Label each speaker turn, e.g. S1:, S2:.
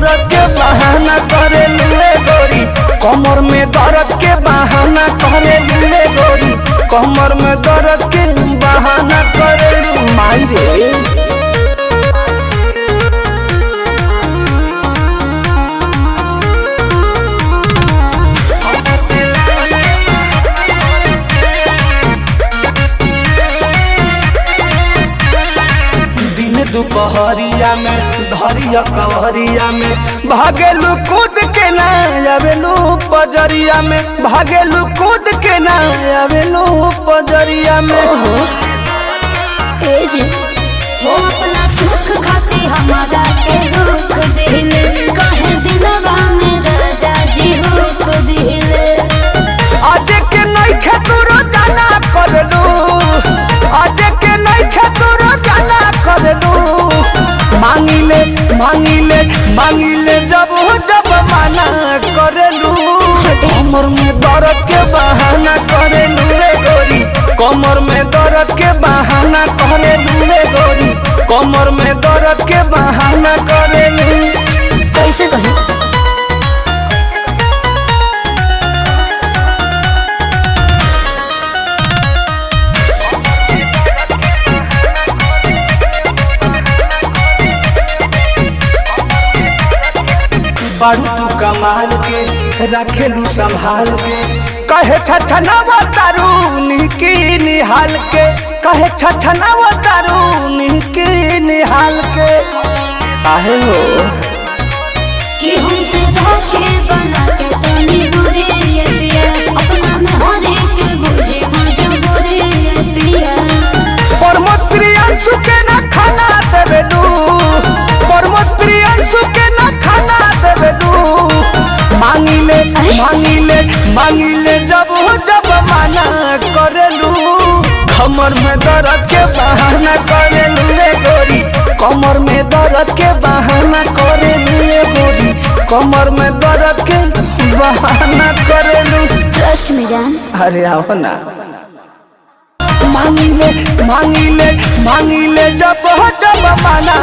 S1: दर्द के बहाना करे लूले गोरी, कमर में दर्द के बहाना करे लूले गोरी, कमर में दर्द के बहाना करे लू माई रे। दुपहरिया में धरिया कवरिया में भागेलू कूद के ना आवेलू पजरिया में, भागेलू कूद के ना आवेलू पजरिया में।
S2: ए जी हो अपना सुख खाती हमारा के दुख दिले, कहे दिलवा में राजा जी हुक दिले।
S1: आज के नहीं खेतुरो जाना कर लू, आज के नहीं खेतुरो जाना कर लू, मांगिले मांगिले मांगिले जब जब माना करेलू, कमर में दर्द के बहाना करेलू रे गोरी, कमर में दर्द के बहाना करेलू रे गोरी, कमर में दर्द के बहाना करेलू।
S2: कैसे कहे
S1: बारू तू कमाल के रखेलू संभाल के, कहे छछनावा तारू निकी निहाल के, कहे छछनावा तारू निकी निहाल के। आहे हो
S2: कि हमसे धोखे बना के तनी दूरी ये पिया, अपना में हर एक बुझे मजबूरी ये पिया।
S1: परमत प्रियांशु के ना खाना देवेलू, परमत प्रियांशु के ना खाना देवेलू, मांगिले मांगिले मांगिले जब जब माना करेलू, कमर में दर्द के बहाना करेलू रे गोरी, कमर में दर्द के बहाना करेलू रे गोरी, कमर में दर्द के बहाना करेलू।
S2: ट्रस्ट में जान
S1: अरे आओ ना। मांगिले मांगिले मांगिले जब जब माना